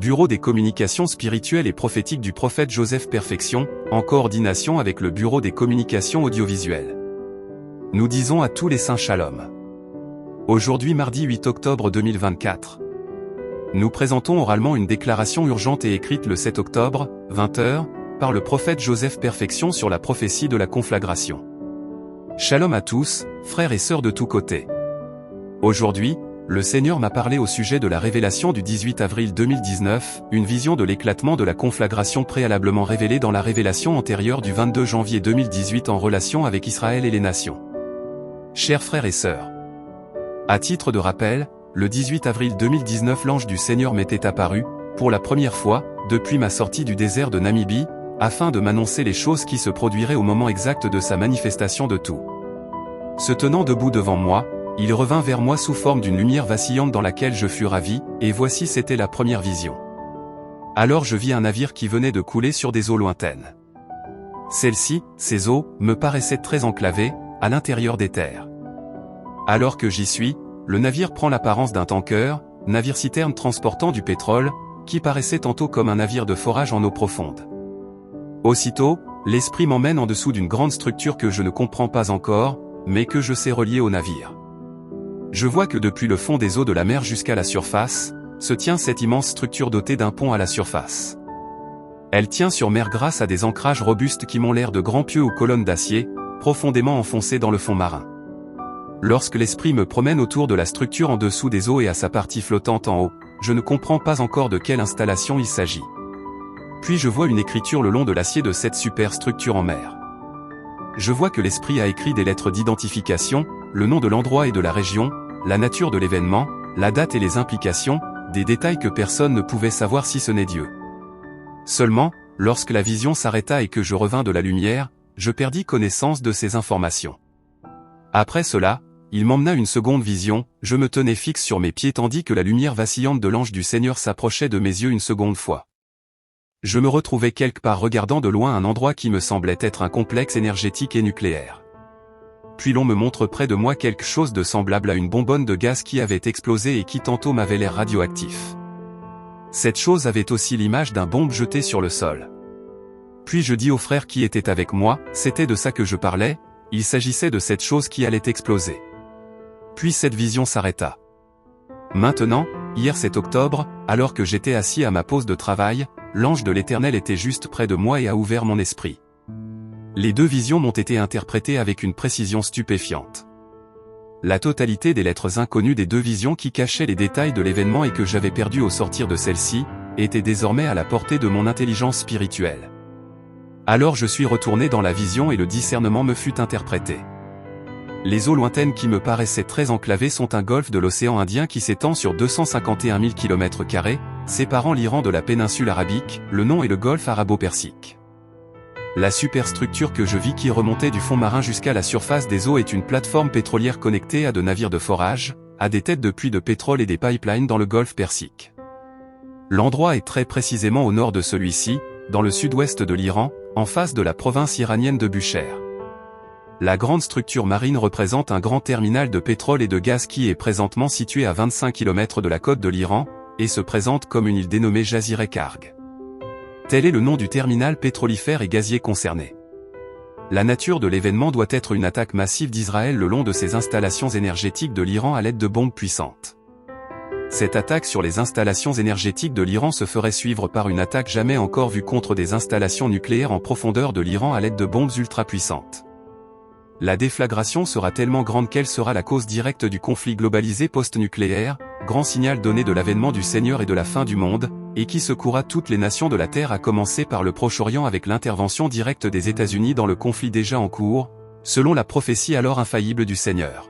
Bureau des communications spirituelles et prophétiques du prophète Joseph Perfection, en coordination avec le Bureau des communications audiovisuelles. Nous disons à tous les saints Shalom. Aujourd'hui mardi 8 octobre 2024. Nous présentons oralement une déclaration urgente et écrite le 7 octobre, 20h, par le prophète Joseph Perfection sur la prophétie de la conflagration. Shalom à tous, frères et sœurs de tous côtés. Aujourd'hui, le Seigneur m'a parlé au sujet de la révélation du 18 avril 2019, une vision de l'éclatement de la conflagration préalablement révélée dans la révélation antérieure du 22 janvier 2018 en relation avec Israël et les nations. Chers frères et sœurs, à titre de rappel, le 18 avril 2019 l'ange du Seigneur m'était apparu, pour la première fois, depuis ma sortie du désert de Namibie, afin de m'annoncer les choses qui se produiraient au moment exact de sa manifestation de tout. Se tenant debout devant moi, il revint vers moi sous forme d'une lumière vacillante dans laquelle je fus ravi, et voici c'était la première vision. Alors je vis un navire qui venait de couler sur des eaux lointaines. Celles-ci, ces eaux, me paraissaient très enclavées, à l'intérieur des terres. Alors que j'y suis, le navire prend l'apparence d'un tanker, navire-citerne transportant du pétrole, qui paraissait tantôt comme un navire de forage en eau profonde. Aussitôt, l'esprit m'emmène en dessous d'une grande structure que je ne comprends pas encore, mais que je sais relier au navire. Je vois que depuis le fond des eaux de la mer jusqu'à la surface, se tient cette immense structure dotée d'un pont à la surface. Elle tient sur mer grâce à des ancrages robustes qui m'ont l'air de grands pieux ou colonnes d'acier, profondément enfoncés dans le fond marin. Lorsque l'esprit me promène autour de la structure en dessous des eaux et à sa partie flottante en haut, je ne comprends pas encore de quelle installation il s'agit. Puis je vois une écriture le long de l'acier de cette superstructure en mer. Je vois que l'esprit a écrit des lettres d'identification, le nom de l'endroit et de la région, la nature de l'événement, la date et les implications, des détails que personne ne pouvait savoir si ce n'est Dieu. Seulement, lorsque la vision s'arrêta et que je revins de la lumière, je perdis connaissance de ces informations. Après cela, il m'emmena une seconde vision, je me tenais fixe sur mes pieds tandis que la lumière vacillante de l'ange du Seigneur s'approchait de mes yeux une seconde fois. Je me retrouvais quelque part regardant de loin un endroit qui me semblait être un complexe énergétique et nucléaire. Puis l'on me montre près de moi quelque chose de semblable à une bonbonne de gaz qui avait explosé et qui tantôt m'avait l'air radioactif. Cette chose avait aussi l'image d'un bombe jetée sur le sol. Puis je dis aux frères qui étaient avec moi, c'était de ça que je parlais, il s'agissait de cette chose qui allait exploser. Puis cette vision s'arrêta. Maintenant, hier 7 octobre, alors que j'étais assis à ma pause de travail, l'ange de l'Éternel était juste près de moi et a ouvert mon esprit. Les deux visions m'ont été interprétées avec une précision stupéfiante. La totalité des lettres inconnues des deux visions qui cachaient les détails de l'événement et que j'avais perdu au sortir de celle-ci, étaient désormais à la portée de mon intelligence spirituelle. Alors je suis retourné dans la vision et le discernement me fut interprété. Les eaux lointaines qui me paraissaient très enclavées sont un golfe de l'océan Indien qui s'étend sur 251 000 km², séparant l'Iran de la péninsule arabique, le nom est le golfe arabo-persique. La superstructure que je vis qui remontait du fond marin jusqu'à la surface des eaux est une plateforme pétrolière connectée à de navires de forage, à des têtes de puits de pétrole et des pipelines dans le golfe Persique. L'endroit est très précisément au nord de celui-ci, dans le sud-ouest de l'Iran, en face de la province iranienne de Bushehr. La grande structure marine représente un grand terminal de pétrole et de gaz qui est présentement situé à 25 km de la côte de l'Iran, et se présente comme une île dénommée Jazireh-Karg. Tel est le nom du terminal pétrolifère et gazier concerné. La nature de l'événement doit être une attaque massive d'Israël le long de ses installations énergétiques de l'Iran à l'aide de bombes puissantes. Cette attaque sur les installations énergétiques de l'Iran se ferait suivre par une attaque jamais encore vue contre des installations nucléaires en profondeur de l'Iran à l'aide de bombes ultra-puissantes. La déflagration sera tellement grande qu'elle sera la cause directe du conflit globalisé post-nucléaire, grand signal donné de l'avènement du Seigneur et de la fin du monde, et qui secourra toutes les nations de la Terre à commencer par le Proche-Orient avec l'intervention directe des États-Unis dans le conflit déjà en cours, selon la prophétie alors infaillible du Seigneur.